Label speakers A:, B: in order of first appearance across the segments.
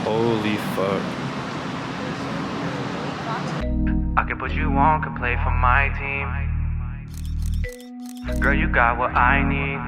A: Holy fuck.
B: I can put you on, can play for my team. Girl, you got what I need.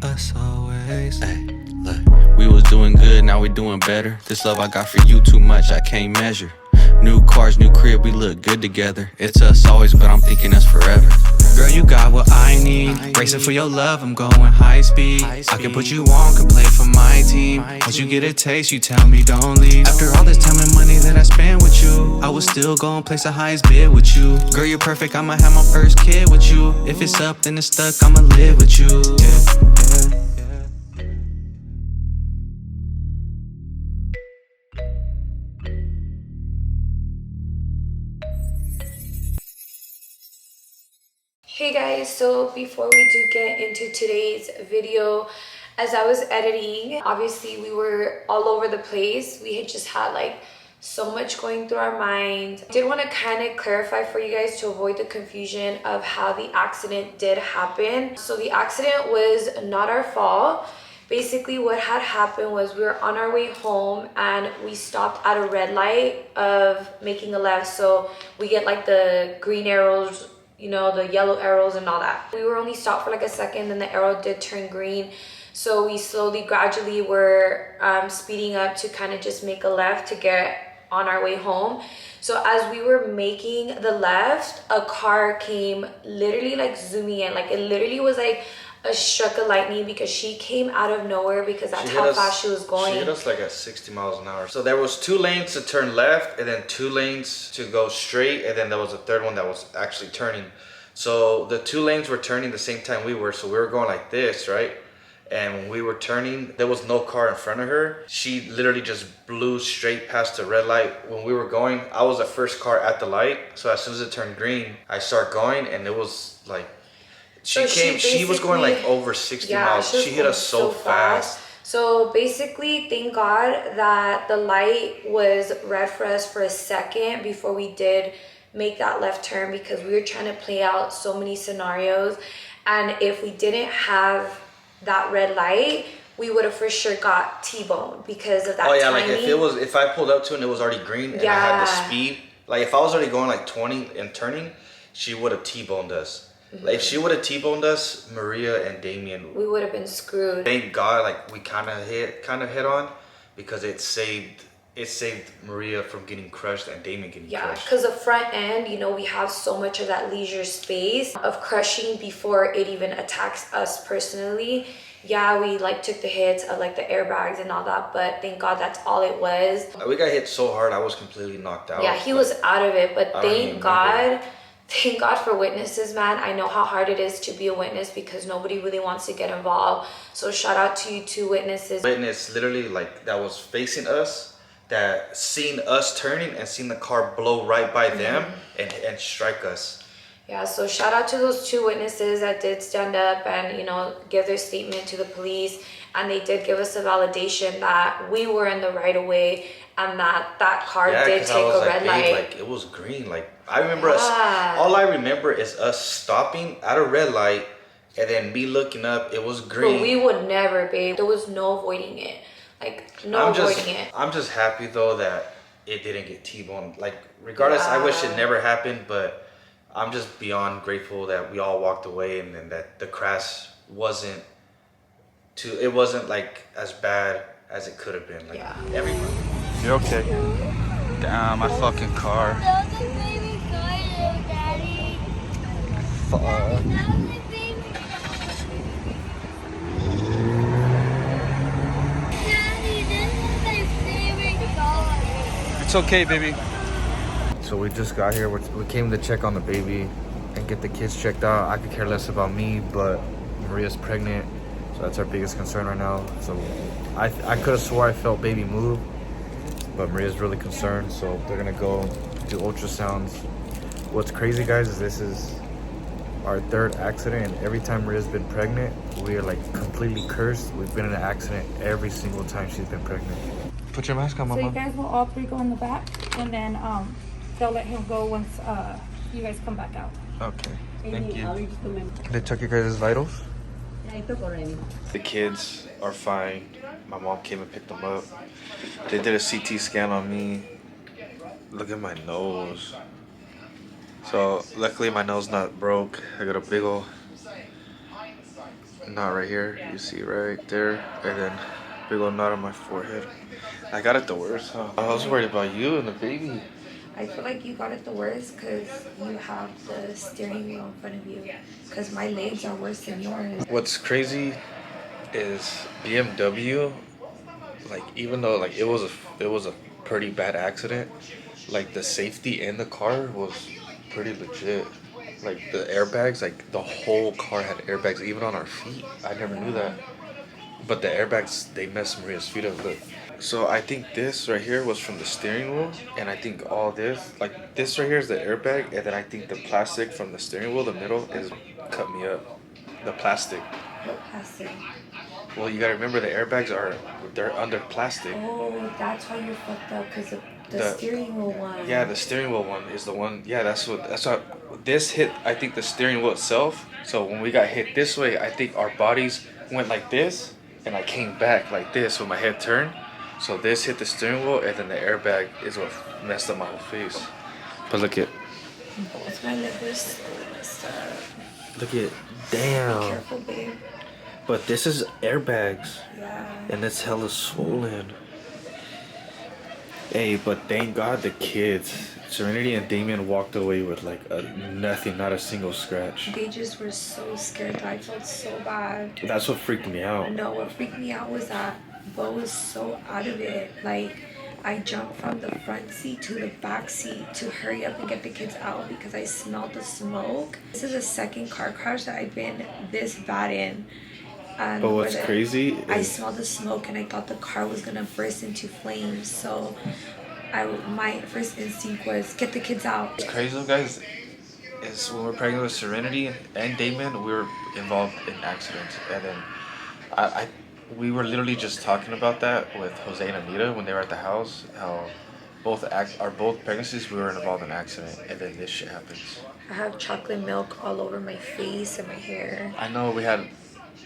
A: Us always. Hey, look, we was doing good, now we doing better. This love I got for you too much, I can't measure. New cars, new crib, we look good together. It's us always, but I'm thinking us forever. Girl, you got what I need. Racing for your love, I'm going high speed. I can put you on, can play for my team. Once you get a taste, you tell me don't leave. After all this time and money that I spent with you, I was still gonna place the highest bid with you. Girl, you're perfect, I'ma have my first kid with you. If it's up, then it's stuck, I'ma live with you. Yeah.
C: Hey guys, so before we do get into today's video, as I was editing, obviously we were all over the place. We had just had like so much going through our mind. I did want to kind of clarify for you guys to avoid the confusion of how the accident did happen. So the accident was not our fault. Basically what had happened was we were on our way home and we stopped at a red light of making a left. So we get like the green arrows, you know, the yellow arrows and all that. We were only stopped for like a second, then the arrow did turn green. So we slowly, gradually were speeding up to kind of just make a left to get on our way home. So as we were making the left, a car came literally like zooming in. Like it literally was like a stroke of lightning because she came out of nowhere because that's how fast she was going.
D: She hit us like at 60 miles an hour. So there was 2 lanes to turn left and then 2 lanes to go straight, and then there was a third one that was actually turning. So the 2 lanes were turning the same time we were, so we were going like this, right? And when we were turning, there was no car in front of her. She literally just blew straight past the red light. When we were going, I was the first car at the light, so as soon as it turned green, I start going, and it was like she was going like over 60 miles. She hit us so fast.
C: So basically, thank God that the light was red for us for a second before we did make that left turn, because we were trying to play out so many scenarios. And if we didn't have that red light, we would have for sure got T-boned because of that timing.
D: Like if I pulled up to it and it was already green and I had the speed, like if I was already going like 20 and turning, she would have T-boned us. Like if she would have T-boned us, Maria and Damien,
C: we would have been screwed.
D: Thank God, like we kind of hit on, because it saved Maria from getting crushed and Damien getting crushed.
C: Yeah, because the front end, you know, we have so much of that leisure space of crushing before it even attacks us personally. Yeah, we like took the hits of like the airbags and all that, but thank God that's all it was.
D: We got hit so hard, I was completely knocked out.
C: Yeah, he was out of it, but thank God for witnesses, man. I know how hard it is to be a witness because nobody really wants to get involved. So shout out to you 2 witnesses.
D: Witness literally like that was facing us, that seen us turning and seen the car blow right by them and strike us.
C: Yeah, so shout out to those 2 witnesses that did stand up and, you know, give their statement to the police. And they did give us a validation that we were in the right of way and that car did take a red light.
D: Like it was green. Like I remember us, all I remember is us stopping at a red light and then me looking up, it was green.
C: But we would never, babe. There was no avoiding it. I'm
D: just happy though that it didn't get T-boned. Like regardless, I wish it never happened, but I'm just beyond grateful that we all walked away and then that the crash wasn't like as bad as it could have been. Like everyone.
A: You're okay. Damn, my fucking car.
E: That was a baby car, Daddy.
A: Fuck.
E: That was a baby car. Daddy, this is my favorite car.
A: It's okay, baby.
D: So we just got here. We came to check on the baby and get the kids checked out. I could care less about me, but Maria's pregnant, so that's our biggest concern right now. So I could have swore I felt baby move, but Maria's really concerned, so they're gonna go do ultrasounds. What's crazy, guys, is this is our 3rd accident, and every time Maria's been pregnant, we are like completely cursed. We've been in an accident every single time she's been pregnant. Put your mask on, Mama.
F: So you guys will all 3 go in the back, and then they'll let him go once you guys come back out.
A: Okay, thank you. They took your guys' vitals?
F: Yeah,
D: The kids are fine. My mom came and picked them up. They did a CT scan on me. Look at my nose. So luckily my nose not broke. I got a big ol' knot right here. You see right there, and then big ol' knot on my forehead. I got it the worst, huh? I was worried about you and the baby.
C: I feel like you got it the worst because you have the steering wheel in front of you. Because my legs are worse than yours.
D: What's crazy is BMW, like even though like it was a pretty bad accident, like the safety in the car was pretty legit. Like the airbags, like the whole car had airbags even on our feet. I never knew that. But the airbags, they messed Maria's feet up. Look. So I think this right here was from the steering wheel, and I think all this, like this right here is the airbag, and then I think the plastic from the steering wheel, the middle, is cut me up. The plastic.
C: What plastic?
D: Well, you gotta remember the airbags they're under plastic.
C: Oh, that's why you're fucked up because the steering wheel one.
D: Yeah, the steering wheel one is the one. Yeah, that's what this hit. I think the steering wheel itself. So when we got hit this way, I think our bodies went like this, and I came back like this with my head turned. So this hit the steering wheel, and then the airbag is what messed up my whole face. But look at.
C: Both my livers messed up.
D: Look at. Damn.
C: Careful, babe.
D: But this is airbags.
C: Yeah.
D: And it's hella swollen. Hey, but thank God the kids, Serenity and Damien, walked away with like nothing, not a single scratch.
C: They just were so scared. I felt so bad.
D: That's what freaked me out.
C: No, what freaked me out was that Beau was so out of it. Like, I jumped from the front seat to the back seat to hurry up and get the kids out because I smelled the smoke. This is the second car crash that I've been this bad in.
D: But what's crazy
C: I
D: is
C: smelled the smoke and I thought the car was gonna burst into flames. So my first instinct was get the kids out.
D: what's crazy, though, guys, is when we were pregnant with Serenity and Damon, we were involved in accidents, and then we were literally just talking about that with Jose and Anita when they were at the house. How both pregnancies we were involved in an accident, and then this shit happens.
C: I have chocolate milk all over my face and my hair.
D: I know we had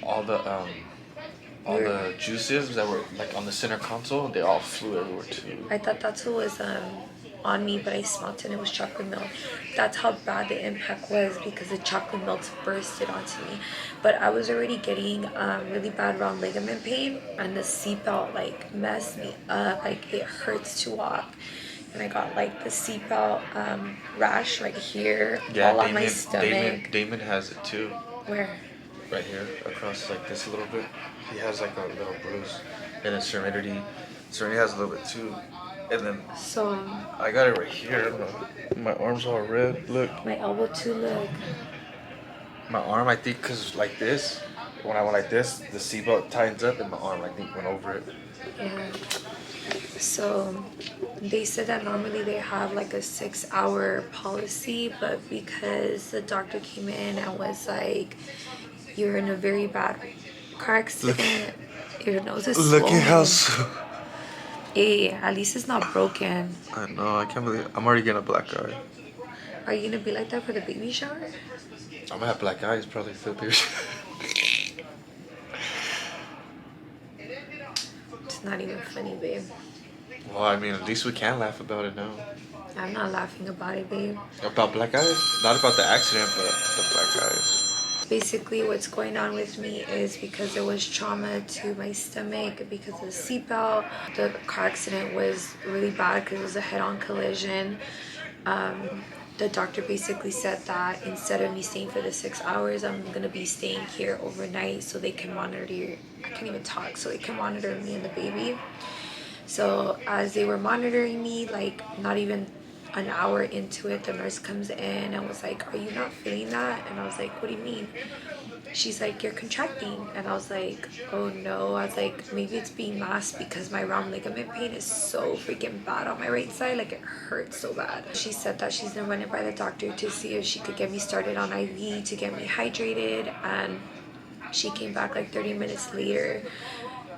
D: all the juices that were like on the center console. They all flew everywhere too.
C: I thought that's what was on me, but I smelled it and it was chocolate milk. That's how bad the impact was because the chocolate milk bursted onto me. But I was already getting really bad round ligament pain, and the seatbelt like messed me up. Like it hurts to walk. And I got like the seatbelt rash right here, all on my stomach.
D: Damon has it too.
C: Where?
D: Right here, across like this a little bit. He has like a little bruise. And then Serenity has a little bit too. And then
C: So
D: I got it right here. My arm's all red. Look.
C: my elbow too, look.
D: My arm, I think, cause like this, when I went like this, the seatbelt tightens up, and my arm, I think, went over it.
C: Yeah. So they said that normally they have like a 6-hour policy, but because the doctor came in and was like, you're in a very bad car accident, your nose is swollen.
D: Look at how.
C: Hey, at least it's not broken.
D: I know, I can't believe I'm already getting a black eye.
C: Are you gonna be like that for the baby shower?
D: I'm gonna have black eyes probably for the baby.
C: It's not even funny, babe.
D: Well, I mean, at least we can laugh about it now.
C: I'm not laughing about it, babe.
D: About black eyes? Not about the accident, but the black eyes.
C: Basically, what's going on with me is because there was trauma to my stomach because of the seatbelt. The car accident was really bad because it was a head-on collision. The doctor basically said that instead of me staying for the 6 hours, I'm gonna be staying here overnight so they can monitor. I can't even talk. So they can monitor me and the baby. So as they were monitoring me, like not even an hour into it, the nurse comes in and was like, are you not feeling that? And I was like, what do you mean? She's like, you're contracting. And I was like, oh no. I was like, maybe it's being masked because my round ligament pain is so freaking bad on my right side. Like it hurts so bad. She said that she's gonna run it by the doctor to see if she could get me started on IV to get me hydrated. And she came back like 30 minutes later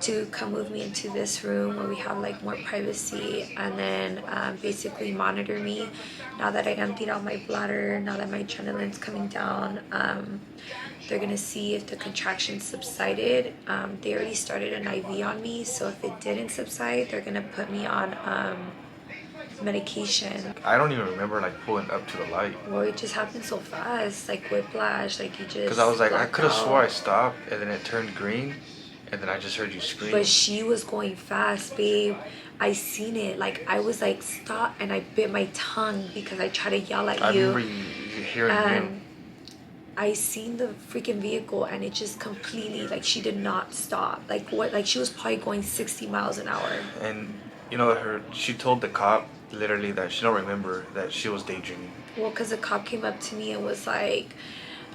C: to come move me into this room where we have like more privacy, and then basically monitor me now that I emptied out my bladder, now that my adrenaline's coming down. They're gonna see if the contractions subsided. They already started an IV on me, so if it didn't subside, they're gonna put me on medication.
D: I don't even remember like pulling up to the light.
C: Well, it just happened so fast, like whiplash, like you just.
D: Because I was like, I could have
C: black
D: swore I
C: out.
D: stopped, and then it turned green, and then I just heard you scream.
C: But she was going fast, babe. I seen it. Like I was like, stop, and I bit my tongue because I tried to yell at
D: I
C: you.
D: remember you hearing
C: And
D: him.
C: I seen the freaking vehicle, and it just completely, like, she did not stop. Like what? Like she was probably going 60 miles an hour.
D: And you know, she told the cop literally that she don't remember that she was daydreaming.
C: Well, because the cop came up to me and was like,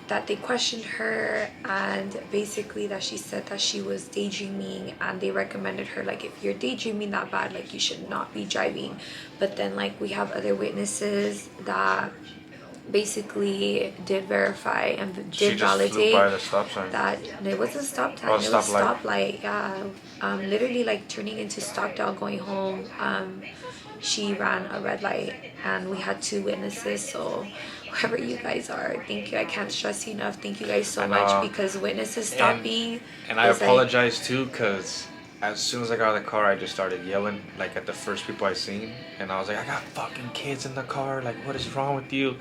C: that they questioned her, and basically that she said that she was daydreaming, and they recommended her, like, if you're daydreaming that bad, like, you should not be driving. But then, like, we have other witnesses that basically did verify and did validate
D: flew by the stop sign.
C: that it was a stop sign.
D: Oh,
C: It was a
D: stoplight.
C: stoplight. Yeah, literally like turning into Stockdale going home. She ran a red light, and we had 2 witnesses. So whoever you guys are, thank you. I can't stress you enough. Thank you guys so much, because witnesses stopping.
D: And I
C: is, like,
D: apologize too, because as soon as I got out of the car, I just started yelling like at the first people I seen, and I was like, I got fucking kids in the car. Like, what is wrong with you?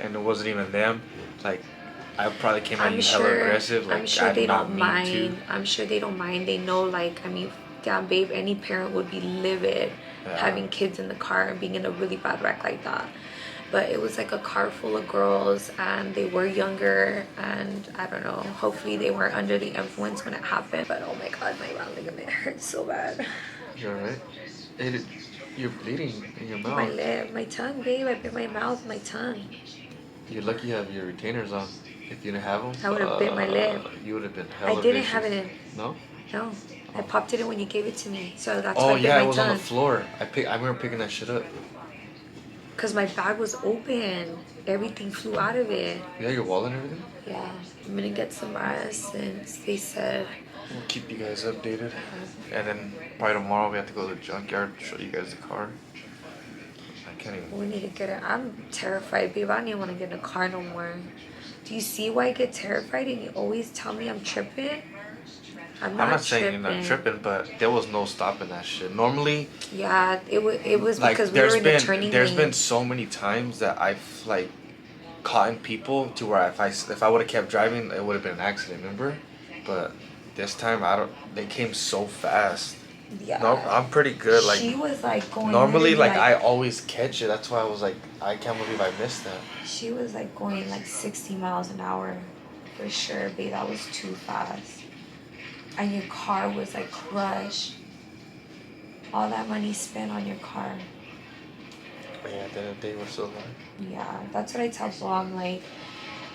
D: And it wasn't even them. Like, I probably came at you hella aggressive. Like,
C: I'm sure
D: I
C: they
D: did not
C: don't
D: mean
C: mind.
D: to.
C: I'm sure they don't mind. They know, like, I mean, damn, babe, any parent would be livid having kids in the car and being in a really bad wreck like that. But it was like a car full of girls, and they were younger, and I don't know, hopefully they weren't under the influence when it happened. But oh my god, my round ligament hurts so bad.
D: You alright? You're bleeding in your mouth.
C: My lip, my tongue, babe. I bit my mouth, my tongue.
D: You're lucky you have your retainers on. If you didn't have them,
C: I would have bit my lip.
D: You would have been hella
C: I didn't
D: vicious.
C: have it in.
D: No?
C: No. I popped it in when you gave it to me. So that's
D: Oh
C: why I bit
D: yeah,
C: my
D: it was
C: tongue.
D: on the floor. I remember picking that shit up.
C: Because my bag was open. Everything flew out of it.
D: You had your wallet and everything?
C: Yeah. I'm going to get some rest, since they said.
D: We'll keep you guys updated. And then by tomorrow we have to go to the junkyard, show you guys the car. I can't even.
C: We need to get it. I'm terrified, babe. I don't even want to get in a car no more. Do you see why I get terrified and you always tell me I'm tripping? I'm not
D: saying you're not tripping, but there was no stopping that shit. Normally,
C: Yeah, it was
D: like
C: because we were in the turning
D: there's
C: lane.
D: been so many times that I've like caught in people to where if I would have kept driving, it would have been an accident. Remember? But this time They came so fast.
C: Yeah.
D: No, I'm pretty good. Like
C: she was like going.
D: normally,
C: literally,
D: like I always catch it. That's why I was like, I can't believe I missed that.
C: She was like going like 60 miles an hour, for sure, babe. That was too fast. And your car was like crushed. All that money spent on your car.
D: But yeah, at the end of the day, we're still alive.
C: Yeah, that's what I tell Beau. I'm like,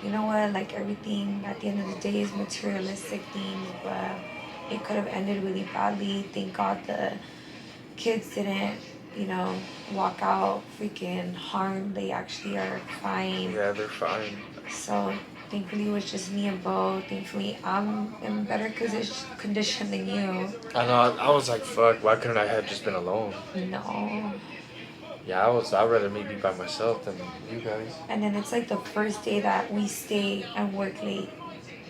C: you know what? Like everything at the end of the day is materialistic things, but it could have ended really badly. Thank God the kids didn't, walk out freaking harmed. They actually are fine.
D: Yeah, they're fine.
C: So thankfully it was just me and Beau. Thankfully I'm in better condition than you.
D: I know. I was like, fuck. Why couldn't I have just been alone?
C: No.
D: Yeah, I'd rather me be by myself than you guys.
C: And then it's like the first day that we stay and work late.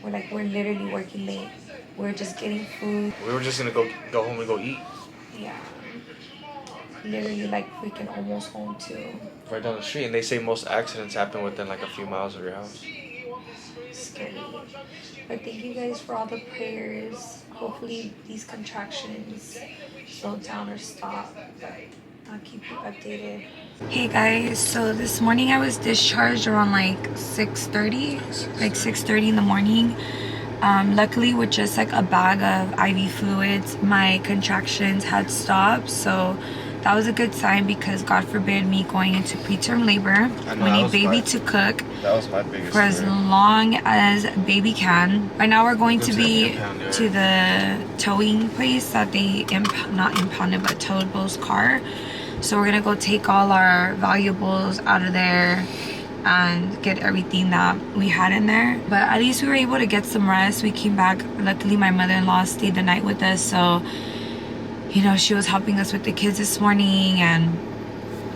C: We're literally working late. We're just getting food.
D: We were just gonna go home and go eat.
C: Yeah. Literally like freaking almost home too.
D: Right down the street, and they say most accidents happen within like a few miles of your house.
C: Scary. But thank you guys for all the prayers. Hopefully these contractions slow down or stop. But I'll keep you updated. Hey guys, so this morning I was discharged around like 6:30 in the morning. Luckily with just like a bag of IV fluids, my contractions had stopped. So that was a good sign, because God forbid me going into preterm labor. We need baby to cook
D: That was my biggest
C: for as long as baby can. Right now we're going to be to the towing place that they not impounded but towed Beau's car. So we're gonna go take all our valuables out of there and get everything that we had in there. But at least we were able to get some rest. We came back. Luckily, my mother-in-law stayed the night with us, so you know, she was helping us with the kids this morning. And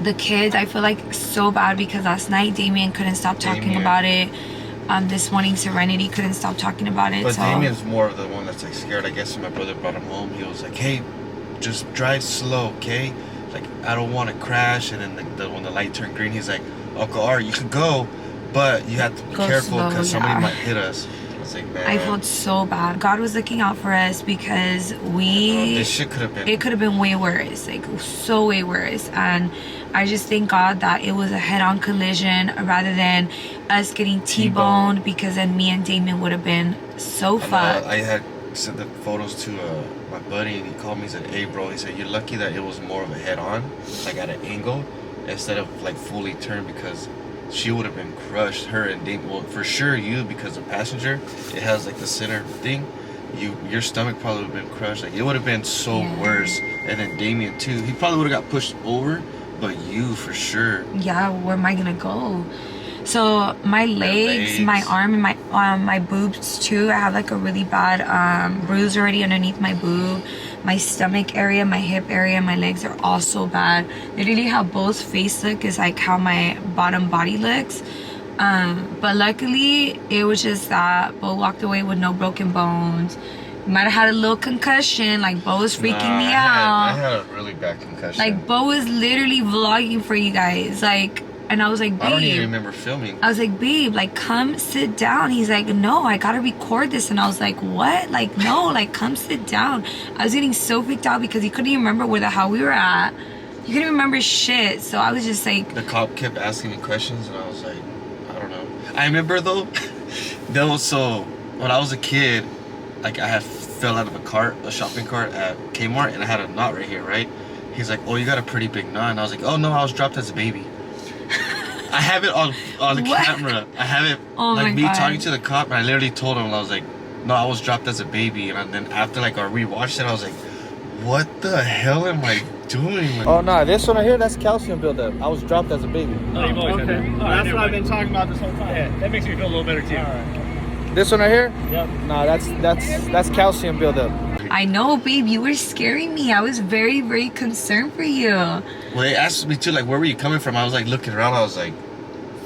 C: the kids, I feel like so bad because last night Damien couldn't stop talking about it. This morning Serenity couldn't stop talking about it.
G: But
C: so.
G: Damien's more of the one that's like scared. I guess when my brother brought him home, he was like, hey, just drive slow, okay? Like, I don't want to crash. And then when the light turned green, he's like, Uncle Art, you could go, but you have to be careful because somebody might hit us. I was like, man.
C: I felt so bad. God was looking out for us because
G: this shit could have been.
C: It could have been way worse, like so way worse. And I just thank God that it was a head-on collision rather than us getting T-boned, because then me and Damien would have been so fucked.
G: I had sent the photos to my buddy, and he called me and said, hey bro, he said, you're lucky that it was more of a head-on, like at an angle, instead of like fully turned, because she would have been crushed. Her and Damien, well, for sure you, because the passenger, it has like the center thing, your stomach probably would have been crushed. Like, it would have been so worse. And then Damien too, he probably would have got pushed over, but you for sure.
C: Yeah, where am I gonna go? So my legs, my arm, and my boobs too, I have like a really bad bruise already underneath my boob. My stomach area, my hip area, my legs are all so bad. Literally how Beau's face look is like how my bottom body looks. But luckily it was just that Beau walked away with no broken bones. Might have had a little concussion. Like, Beau was freaking me out.
G: I had a really bad concussion.
C: Like, Beau was literally vlogging for you guys. Like, and I was like, babe.
G: I don't even remember filming.
C: I was like, babe, like, come sit down. He's like, no, I gotta record this. And I was like, what? Like, no, like, come sit down. I was getting so freaked out because he couldn't even remember where the hell we were at. He couldn't remember shit. So I was just like...
G: The cop kept asking me questions, and I was like, I don't know. I remember, though, so when I was a kid, like, I had fell out of a shopping cart at Kmart, and I had a knot right here, right? He's like, oh, you got a pretty big knot. And I was like, oh no, I was dropped as a baby. I have it on the camera. I have it, like, me talking to the cop, and I literally told him, I was like, no, I was dropped as a baby. And then after, like, I rewatched it, I was like, what the hell am I doing?
H: Oh no, this one right here, that's calcium buildup. I was dropped as a baby.
I: Oh, you've always had that. Oh, that's what I've been talking about this whole time. Yeah, that makes me feel a little better too. All right.
H: This one right here?
I: Yep.
H: No, that's calcium buildup.
C: I know, babe, you were scaring me. I was very, very concerned for you.
G: Well, they asked me too, like, where were you coming from? I was like looking around. I was like,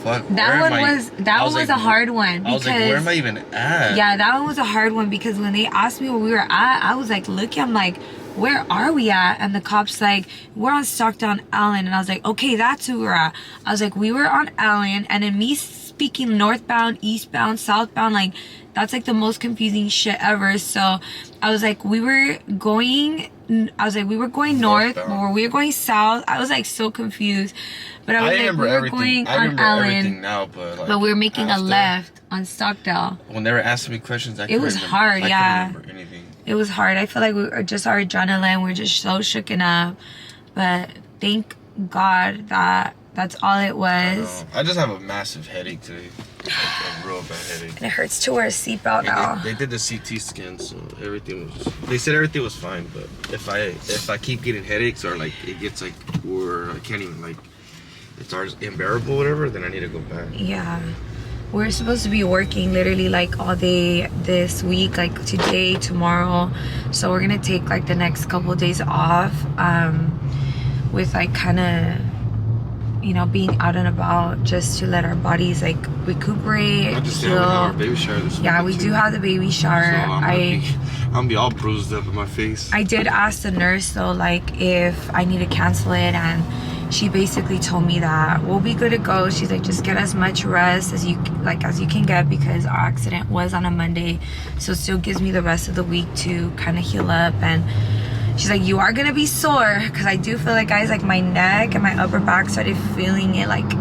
G: fuck.
C: That one was a hard one.
G: I was like, where am I even at?
C: Yeah, that one was a hard one because when they asked me where we were at, I was like, looking, I'm like, where are we at? And the cop's like, we're on Stockton Allen. And I was like, okay, that's who we're at. I was like, we were on Allen, and then me speaking northbound, eastbound, southbound, like, that's like the most confusing shit ever. So I was like, we were going north, or we were going south. I was like so confused. But I was like, we were going on Allen
G: now,
C: but we were making a left on Stockdale.
G: When they were asking me questions,
C: it was hard. Yeah,
G: couldn't remember anything. It
C: was hard. I feel like we were just our adrenaline. We're just so shooken up. But thank God that that's all it was.
G: I just have a massive headache today. Like a real bad headache.
C: And it hurts to wear a seatbelt now.
G: They did the CT scan, so they said everything was fine. But if I keep getting headaches, or like it gets like, or I can't even, like, it's unbearable, whatever, then I need to go back.
C: Yeah. We're supposed to be working literally like all day this week, like today, tomorrow. So we're gonna take like the next couple of days off, with like kind of, you know, being out and about, just to let our bodies like recuperate.
G: I just have our baby shower this week.
C: Yeah, we do have the baby shower.
G: So I'm gonna be all bruised up in my face.
C: I did ask the nurse though, like, if I need to cancel it, and she basically told me that we'll be good to go. She's like, just get as much rest as you can get, because our accident was on a Monday, so it still gives me the rest of the week to kind of heal up. And she's like, you are gonna be sore, because I do feel like, guys, like my neck and my upper back started feeling it like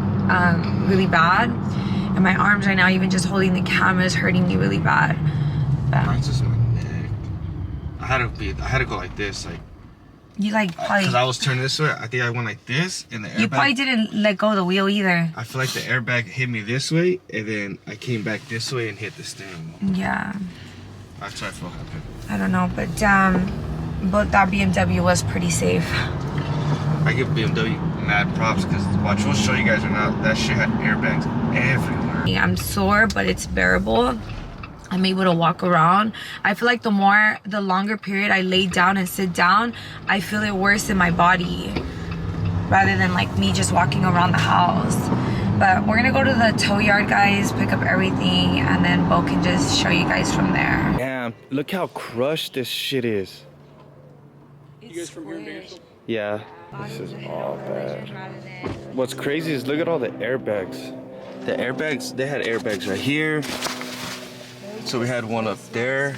C: really bad, and my arms right now, even just holding the camera, is hurting me really bad.
G: Mine's just my neck. I had to go like this, like.
C: You like probably,
G: because I was turning this way. I think I went like this, and the airbag.
C: You probably didn't let go of the wheel either.
G: I feel like the airbag hit me this way, and then I came back this way and hit the steering wheel.
C: Yeah.
G: That's what I felt happened.
C: I don't know, but that BMW was pretty safe.
G: I give BMW mad props because watch, we'll show you guys right now. That shit had airbags everywhere.
C: I'm sore, but it's bearable. I'm able to walk around. I feel like the longer period I lay down and sit down, I feel it worse in my body rather than like me just walking around the house. But we're gonna go to the tow yard, guys, pick up everything, and then Beau can just show you guys from there.
H: Damn, look how crushed this shit is.
I: You guys from here in Bakersfield?
H: Yeah, this is all bad. What's crazy is look at all the airbags. The airbags, they had airbags right here. So we had one up there,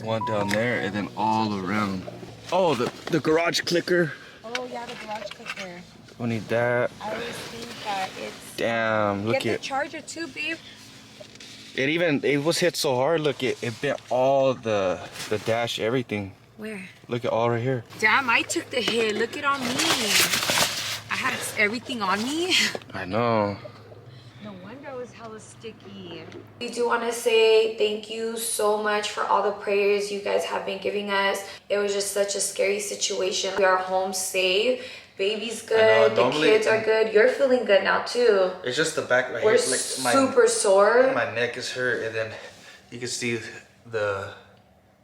H: one down there, and then all around. Oh, the garage clicker.
C: Oh yeah, the garage clicker.
H: We need that.
C: I always think that it's...
H: Damn, look
C: Get
H: at
C: the charger too, babe.
H: it was hit so hard. Look, it bent all the dash, everything.
C: Where?
H: Look at all right here.
C: Damn, I took the hit. Look it on me. I had everything on me.
H: I know.
C: No wonder I was hella sticky. We do want to say thank you so much for all the prayers you guys have been giving us. It was just such a scary situation. We are home safe. Baby's good. The kids are good. You're feeling good now too.
D: It's just the back of my
C: We're
D: head. Like
C: super sore.
D: My neck is hurt, and then you can see the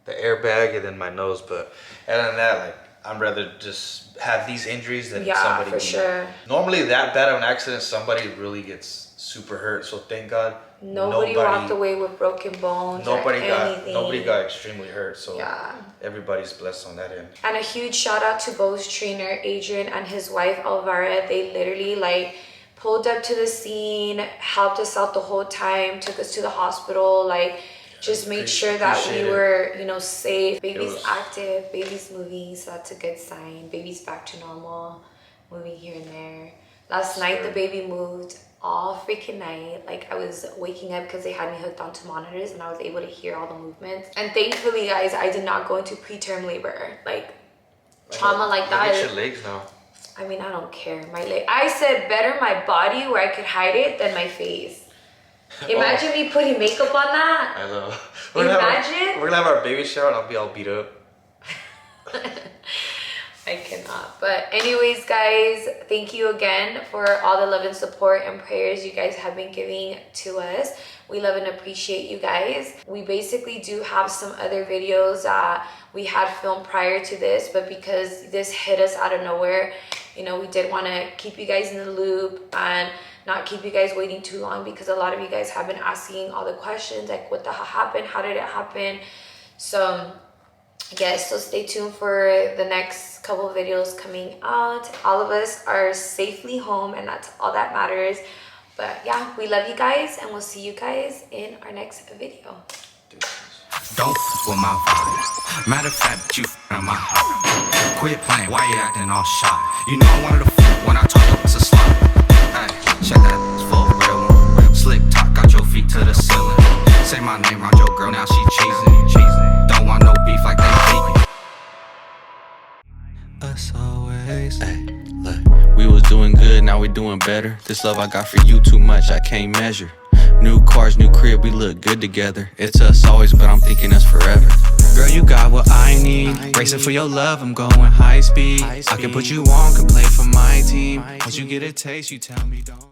D: airbag, and then my nose. But other than that, like, I'd rather just have these injuries than somebody.
C: For sure.
D: Normally, that bad of an accident, somebody really gets super hurt. So thank God.
C: Nobody walked away with broken bones. Nobody
D: got extremely hurt. So
C: yeah,
D: everybody's blessed on that end.
C: And a huge shout out to Beau's trainer Adrian and his wife Alvara. They literally like pulled up to the scene, helped us out the whole time, took us to the hospital, like just made sure that we were, you know, safe. Baby's active, baby's moving, so that's a good sign. Baby's back to normal, moving here and there. Last night the baby moved all freaking night. Like, I was waking up because they had me hooked onto monitors and I was able to hear all the movements. And thankfully, guys, I did not go into preterm labor. Like, trauma like that.
D: Look at your legs now.
C: I mean, I don't care. My leg. I said better my body where I could hide it than my face. Imagine me putting makeup on that.
D: I know.
C: We're
D: gonna have our baby shower and I'll be all beat up.
C: I cannot. But anyways, guys, thank you again for all the love and support and prayers you guys have been giving to us. We love and appreciate you guys. We basically do have some other videos that we had filmed prior to this, but because this hit us out of nowhere, you know, we did want to keep you guys in the loop and not keep you guys waiting too long, because a lot of you guys have been asking all the questions like, what the hell happened? How did it happen? So yes, so stay tuned for the next couple of videos coming out. All of us are safely home and that's all that matters. But yeah, we love you guys and we'll see you guys in our next video.
A: Don't f with my vibe. Matter of fact, you f***ing my heart. Quit playing, why you acting all shy? You know I wanted to f when I talk up, it's a slut. Hey, check that, it's full real one. Slick talk, got your feet to the ceiling. Say my name around your girl, now she cheesing. Don't want no beef like that vegan. Us always. Hey, look, we was doing good, now we doing better. This love I got for you too much, I can't measure. New cars, new crib, we look good together. It's us always, but I'm thinking us forever. Girl, you got what I need. Racing for your love, I'm going high speed. I can put you on, can play for my team. Once you get a taste, you tell me don't.